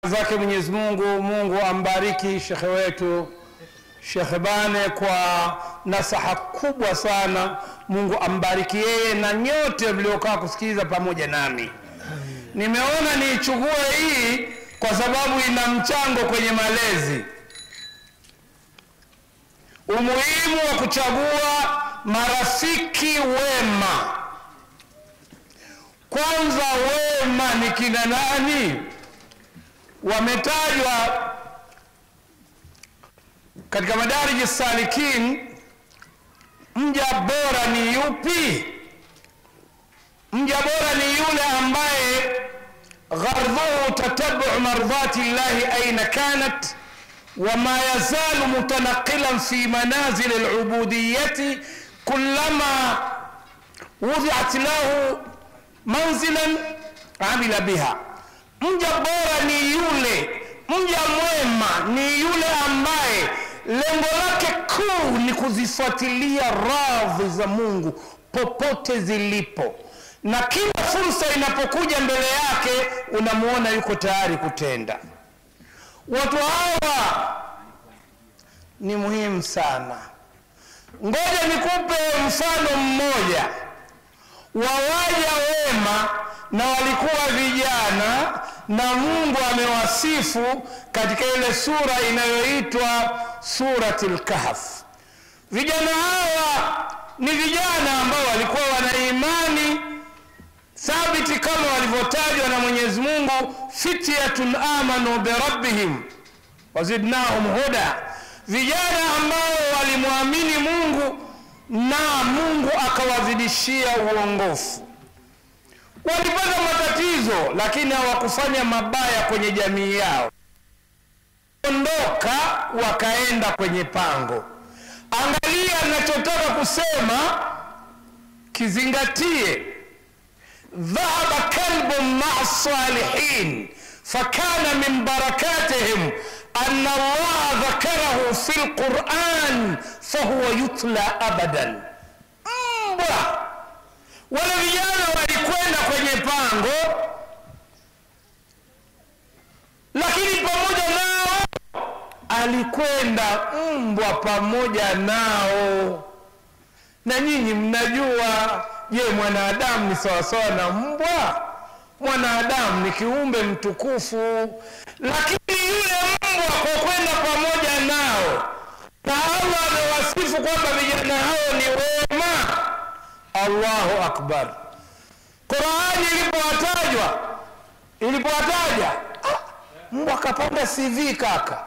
zake Mwenyezi Mungu. Mungu ambariki shekhe wetu Sheikh Bane kwa nasaha kubwa sana. Mungu ambariki yeye na nyote mliokaa kusikiliza pamoja nami. Nimeona niichukue hii kwa sababu ina mchango kwenye malezi. Umuhimu wa kuchagua marafiki wema. Kwanza, wema ni kina nani? Wametajwa katika Madarij as-Salikin. Mja bora ni yupi? Mja bora ni yule ambaye غرضه تتبع مرضات الله أين كانت وما يزال متنقلا في منازل العبودية كلما وضعت له منزلا عمل بها. mja bora ni yule, mja mwema ni yule ambaye lengo lake kuu ni kuzifuatilia radhi za Mungu popote zilipo, na kila fursa inapokuja mbele yake unamuona yuko tayari kutenda. Watu hawa ni muhimu sana. Ngoja nikupe mfano mmoja wa waja wema, na walikuwa vijana, na Mungu amewasifu katika ile sura inayoitwa Suratul Kahf. Vijana hawa ni vijana ambao walikuwa wana imani thabiti kama walivyotajwa na Mwenyezi Mungu, fityatun amanu bi rabbihim wazidnahum huda. Vijana ambao walimwamini Mungu na Mungu akawazidishia uongofu. Walipata matatizo lakini hawakufanya mabaya kwenye jamii yao. Ondoka wakaenda kwenye pango. Angalia ninachotaka kusema, kizingatie. ذهب كلب مع الصالحين فكان من بركاتهم أن الله ذكره في القرآن فهو يتلى أبدا. wale vijana walikwenda kwenye pango, lakini pamoja nao alikwenda mbwa pamoja nao. Na nyinyi mnajua, je, mwanadamu ni sawasawa na mbwa? Mwanadamu ni kiumbe mtukufu, lakini yule mbwa kwa kwenda pamoja nao, na Allah amewasifu kwamba vijana hao ni wema. Allahu akbar. Qur'ani ilipowataja mbwa kapanda CV kaka.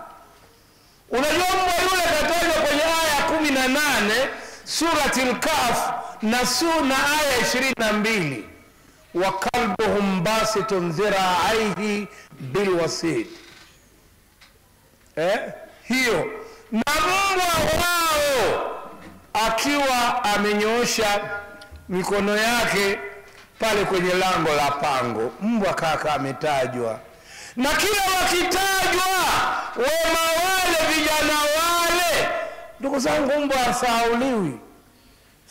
Unajua mbwa yule katajwa kwenye aya 18 Suratul Kahf na aya 22, wa kalbuhum basitun dhira'aihi bilwasid. Hiyo na mbwa wao akiwa amenyoosha mikono yake pale kwenye lango la pango. Mbwa kaka ametajwa, na kila wakitajwa wema wale vijana wale, ndugu zangu, mbwa asauliwi.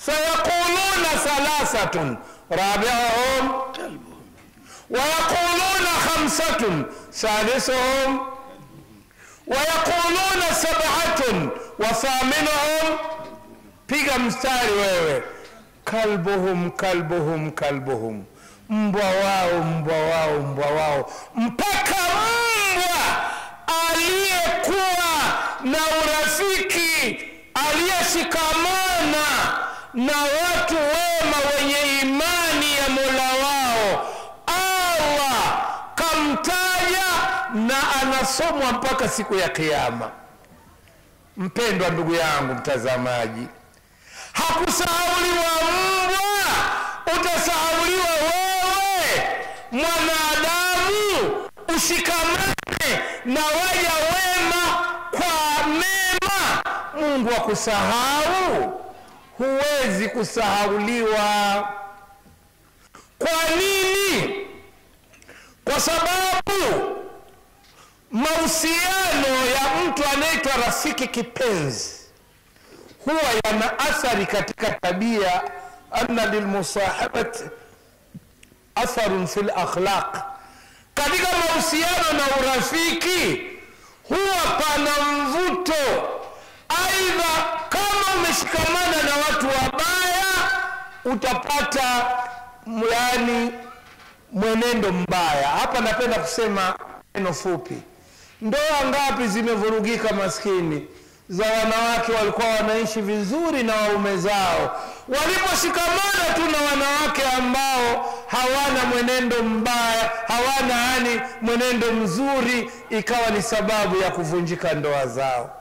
sayakuluna salasatun rabi'uhum kalbuhum wa yaquluna khamsatun sadisuhum wa yaquluna sab'atun wa thaminuhum. Piga mstari wewe. Kalbuhum kalbuhum kalbuhum. Mbwa wao, mpaka mbwa aliyekuwa na urafiki, aliyeshikamana na watu wema wenye imani ya Mola wao, Allah kamtaja na anasomwa mpaka siku ya Kiyama. Mpendwa ndugu yangu mtazamaji, hakusahauliwa mbwa, utasahauliwa wewe. Mwanadamu ushikamane na waja wema kwa mema, Mungu akusahau? Huwezi kusahauliwa. Kwa nini? Kwa sababu mahusiano ya mtu anaitwa rafiki kipenzi huwa yana athari katika tabia. Anna lilmusahabati atharun fil akhlaq. Katika mahusiano na urafiki huwa pana mvuto. Aidha, kama umeshikamana na watu wabaya utapata mwenendo mbaya. Hapa napenda kusema neno fupi. Ndoa ngapi zimevurugika maskini, za wanawake walikuwa wanaishi vizuri na waume zao, waliposhikamana tu na wanawake ambao hawana mwenendo mbaya, hawana mwenendo mzuri, ikawa ni sababu ya kuvunjika ndoa zao.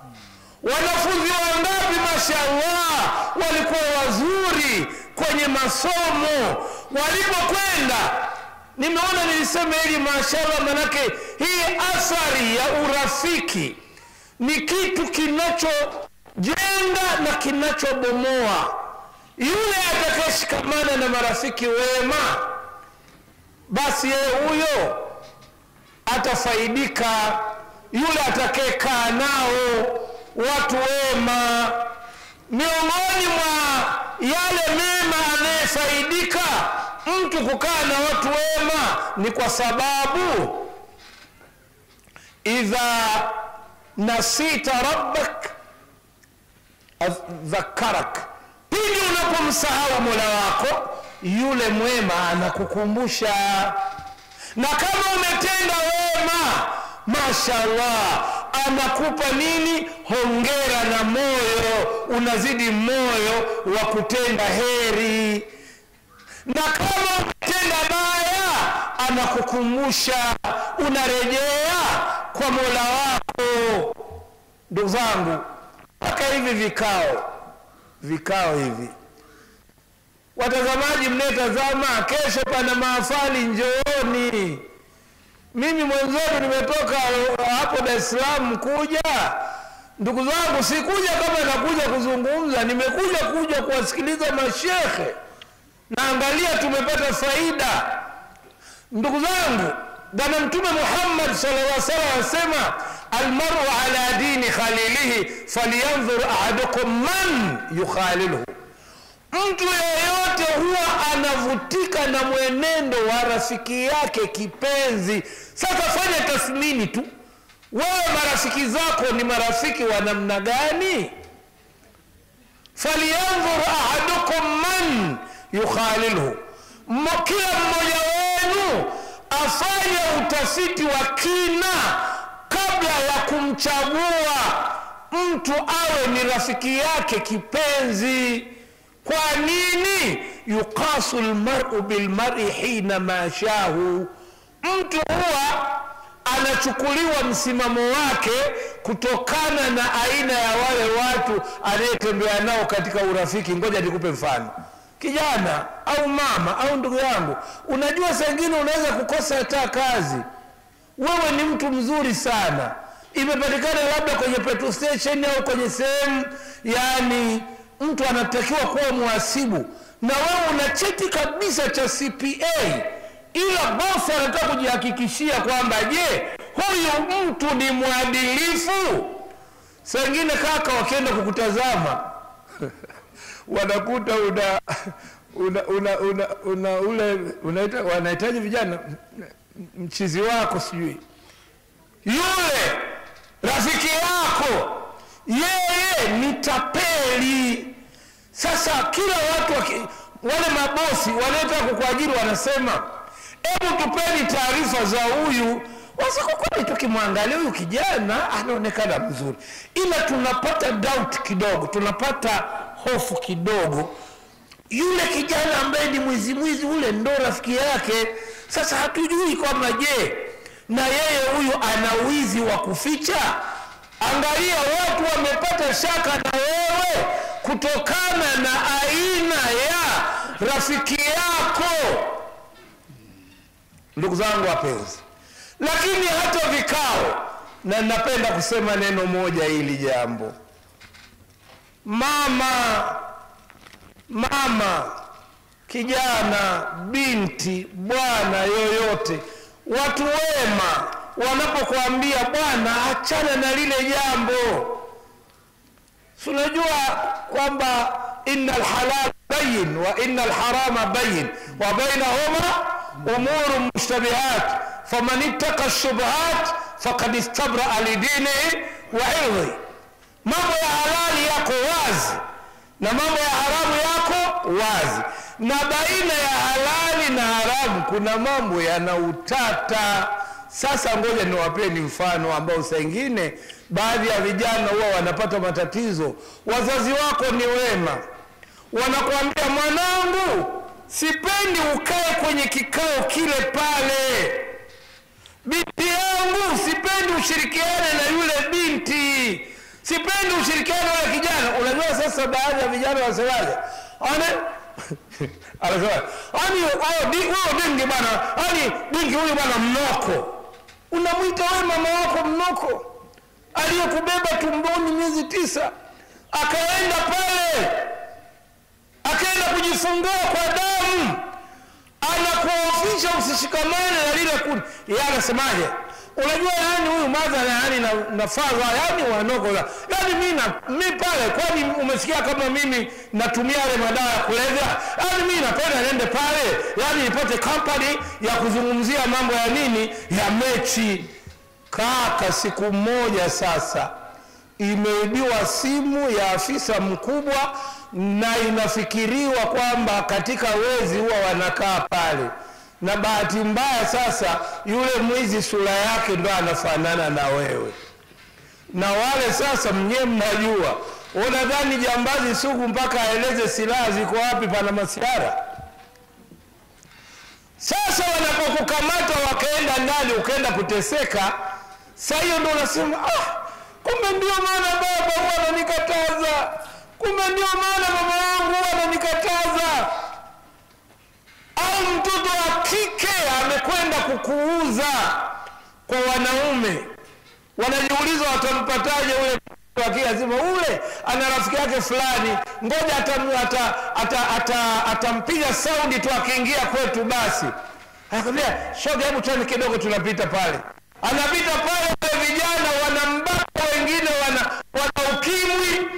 Wanafunzi wangapi mashallah walikuwa wazuri kwenye masomo, walipokwenda, nimeona niliseme hili mashallah, manake hii athari ya urafiki ni kitu kinachojenga na kinachobomoa. Yule atakayeshikamana na marafiki wema, basi yeye huyo atafaidika. Yule atakayekaa nao watu wema, miongoni mwa yale mema anayefaidika mtu kukaa na watu wema ni kwa sababu idha nasita rabbak dhakarak, pindi unapomsahau Mola wako yule mwema anakukumbusha. Na kama umetenda wema, mashallah, anakupa nini? Hongera na moyo, unazidi moyo wa kutenda heri. Na kama umetenda baya, anakukumbusha, unarejea kwa Mola wako. Ndugu zangu, mpaka hivi vikao hivi, watazamaji mnetazama, kesho pana mahafali, njooni. Mimi mwenzetu nimetoka hapo Dar es Salaam kuja. Ndugu zangu, sikuja kama nakuja kuzungumza, nimekuja kuwasikiliza mashekhe. Naangalia tumepata faida. Ndugu zangu, Bwana Mtume Muhammad sallallahu alaihi wasallam anasema almaru ala dini khalilihi falyanzur ahadukum man yukhaliluhu. Mtu yeyote huwa anavutika na mwenendo wa rafiki yake kipenzi. Sasa fanya tathmini tu, wewe marafiki zako ni marafiki wa namna gani? Falyanzur ahadukum man yukhaliluhu. Kila mmoja wenu afanye utafiti wa kina kabla ya kumchagua mtu awe ni rafiki yake kipenzi. Kwa nini? Yuqasu almar'u bilmar'i hina ma shahu. Mtu huwa anachukuliwa msimamo wake kutokana na aina ya wale watu anayetembea nao katika urafiki. Ngoja nikupe mfano. Kijana au mama au ndugu yangu, unajua saa nyingine unaweza kukosa hata kazi. Wewe ni mtu mzuri sana, imepatikana labda kwenye petrol station au kwenye sehemu, yani mtu anatakiwa kuwa muhasibu, na wewe una cheti kabisa cha CPA, ila bosi anataka kujihakikishia kwamba je, huyu mtu ni mwadilifu. Saa nyingine kaka wakienda kukutazama wanakuta ule wanahitaji vijana mchizi wako, sijui yule rafiki yako, yeye ni tapeli. Sasa kila watu wale mabosi wanataka kukuajiri wanasema, hebu tupeni taarifa za huyu. Wasikukwani tukimwangalia huyu kijana anaonekana mzuri, ila tunapata doubt kidogo, tunapata hofu kidogo. Yule kijana ambaye ni mwizi ule ndo rafiki yake. Sasa hatujui kwamba je, na yeye huyu ana wizi wa kuficha. Angalia, watu wamepata shaka na wewe kutokana na aina ya rafiki yako. Ndugu zangu wapenzi, lakini hata vikao, na napenda kusema neno moja hili jambo, mama, kijana, binti, bwana yoyote, watu wema wanapokuambia bwana achana na lile jambo, unajua kwamba innal halal bayin wa innal harama bayin wa bainahuma umurun mushtabihat faman ittaqa shubuhat faqad istabra lidinihi wa irdi. Mambo ya halali yako wazi na mambo ya haramu yako wazi, na baina ya halali na haramu kuna mambo yana utata. Sasa ngoja niwapeni mfano ambao saa nyingine baadhi ya vijana huwa wanapata matatizo. Wazazi wako ni wema, wanakuambia mwanangu, sipendi ukae kwenye kikao kile pale. Binti yangu, sipendi ushirikiane na yule binti. Sipendi ushirikiane na yule kijana. Unajua sasa baadhi ya vijana wasemaje? Anasema, dingi bwana, dingi huyu bwana mnoko. Unamuita wewe mama wako mnoko? Aliyekubeba tumboni miezi 9, akaenda pale, akaenda kujifungua kwa damu, anakuofisha usishikamane na lile kundi. Yeye anasemaje? Unajua yani huyu madha yani nafaza yani wanoko, yani mimi pale, kwani umesikia kama mimi natumia yale madawa ya kulevya? Yani mimi napenda niende pale yani nipate company ya kuzungumzia mambo ya nini, ya mechi. Kaka, siku moja sasa imeibiwa simu ya afisa mkubwa, na inafikiriwa kwamba katika wezi huwa wanakaa pale, na bahati mbaya sasa yule mwizi sura yake ndo anafanana na wewe, na wale sasa mnyewe mnajua. Unadhani jambazi sugu mpaka aeleze silaha ziko wapi pana masiara? Sasa wanapokukamata wakaenda ndani ukaenda kuteseka, sasa hiyo ndo unasema kumbe ndio maana baba huwa ananikataza, kumbe ndio maana mama yangu huwa ananikataza. Au mtoto wa kike amekwenda kukuuza kwa wanaume, wanajiuliza watampataje ule akiyazima ule ana rafiki yake fulani, ngoja atampiga saudi tu akiingia kwetu basi. Anakwambia shoga, hebu twende kidogo, tunapita pale. Anapita pale, wale vijana wanambaka, wengine wana ukimwi.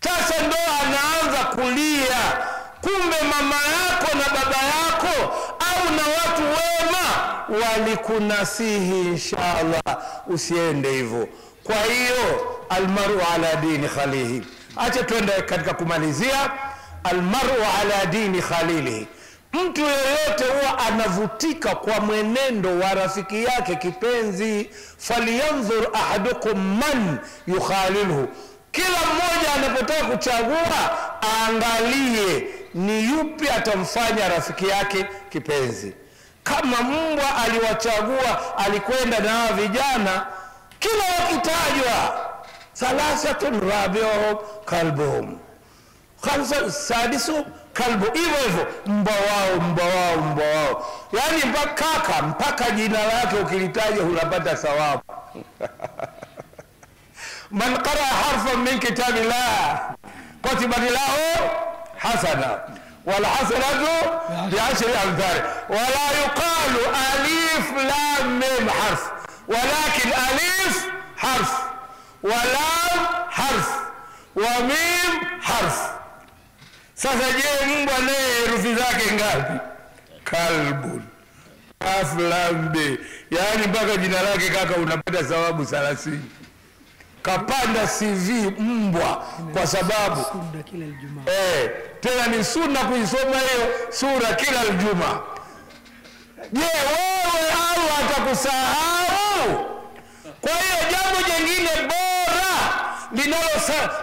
Sasa ndo anaanza kulia. Kumbe mama yako na baba yako au na watu wema walikunasihi, inshallah usiende hivyo. Kwa hiyo almaru ala dini khalihi. Acha twende katika kumalizia. Almaru ala dini khalilihi, mtu yeyote huwa anavutika kwa mwenendo wa rafiki yake kipenzi. Falyanzur ahadukum man yukhalilhu, kila mmoja anapotaka kuchagua aangalie ni yupi atamfanya rafiki yake kipenzi. Kama mbwa aliwachagua, alikwenda na hawa vijana, kila wakitajwa thalathatun rabi'uhum kalbuhum, khamsa sadisu kalbu, hivyo mbwa wao. Yani mpaka jina lake ukilitaja unapata thawabu. Man qara harfan min kitabillah kutiba lahu hasana wal hasanatu bi 10 amthal, wala yuqalu alif lam mim harf, walakin alif harf wa lam harf wa mim harf. Sasa je, mbwa naye herufi zake ngapi? Kalbun, kaf lam be, yani mpaka jina lake kaka unapata thawabu 30. Kapanda CV mbwa kwa sababu sunna kila Ijumaa. Tena ni sunna kuisoma hiyo sura kila Ijumaa. Je, wewe Allah atakusahau? Kwa hiyo jambo jingine bora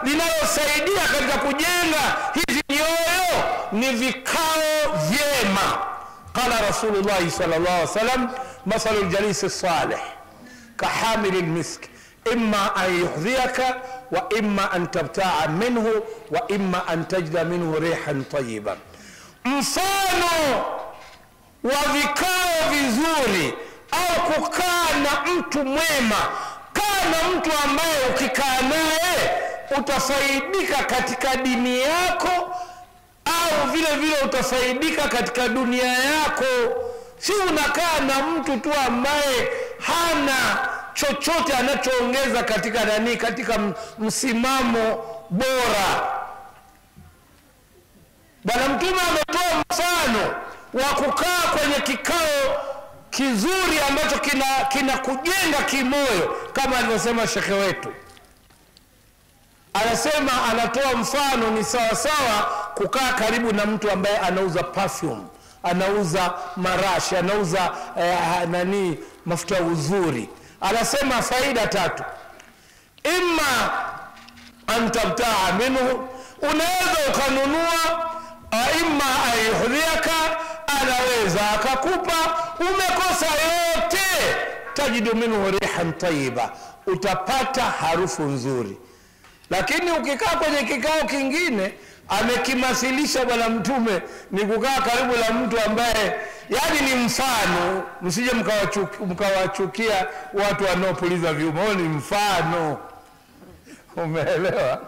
linalosaidia katika kujenga hizi nyoyo ni vikao vyema. Qala Rasulullah sallallahu alaihi wasallam, masalul jalisi salih kahamilil misk, imma an yuhdhiyaka wa imma an tabta'a minhu wa imma an tajda minhu rihan tayyiban. Mfano wa vikao vizuri au kukaa na mtu mwema, kaa na mtu ambaye ukikaa naye utafaidika katika dini yako, au vile vile utafaidika katika dunia yako. Si unakaa na mtu tu ambaye hana chochote anachoongeza katika nani, katika msimamo bora. Bwana Mtume ametoa mfano wa kukaa kwenye kikao kizuri ambacho kina kujenga kimoyo, kama alivyosema shekhe wetu. Anasema, anatoa mfano, ni sawa sawa kukaa karibu na mtu ambaye anauza perfume, anauza marashi, anauza mafuta ya uzuri. Anasema faida 3: imma antabtaa minhu, unaweza ukanunua, imma ayuhdhiaka, anaweza akakupa, umekosa yote, tajidu minhu rihan tayyiba, utapata harufu nzuri. Lakini ukikaa kwenye kikao kingine, amekimathilisha Bwana Mtume ni kukaa karibu na mtu ambaye ni mfano. Msije mkawachukia watu wanaopuliza vyuma, ni mfano, umeelewa?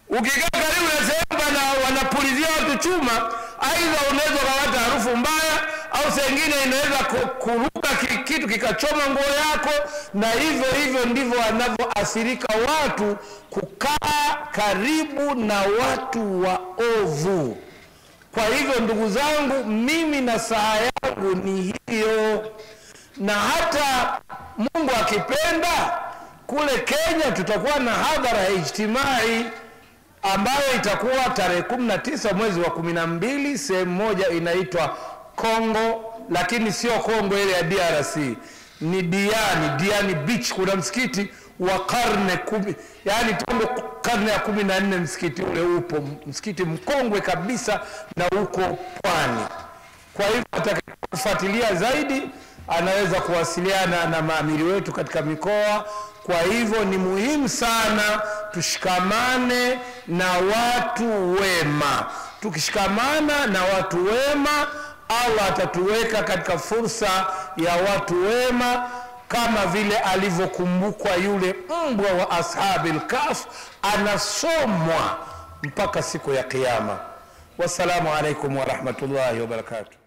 Ukikaa karibu na sehemu wanapulizia watu chuma, aidha unaweza kupata harufu mbaya, au sengine inaweza kuruka kitu kikachoma nguo yako, na hivyo ndivyo wanavyoathirika watu kukaa karibu na watu waovu. Kwa hivyo ndugu zangu, mimi na saa yangu ni hiyo, na hata Mungu akipenda kule Kenya tutakuwa na hadhara ya ijtimai ambayo itakuwa tarehe 19 mwezi wa 12, sehemu moja inaitwa Kongo, lakini sio Kongo ile ya DRC, ni Diani Beach. Kuna msikiti wa karne 10, tangu karne ya 14 msikiti ule upo, msikiti mkongwe kabisa na uko pwani. Kwa hivyo atakayefuatilia zaidi anaweza kuwasiliana na maamiri wetu katika mikoa. Kwa hivyo ni muhimu sana tushikamane na watu wema. Tukishikamana na watu wema, Allah atatuweka katika fursa ya watu wema, kama vile alivyokumbukwa yule mbwa wa ashabil kahf, anasomwa mpaka siku ya kiyama. Wassalamu alaikum wa rahmatullahi wa barakatuh.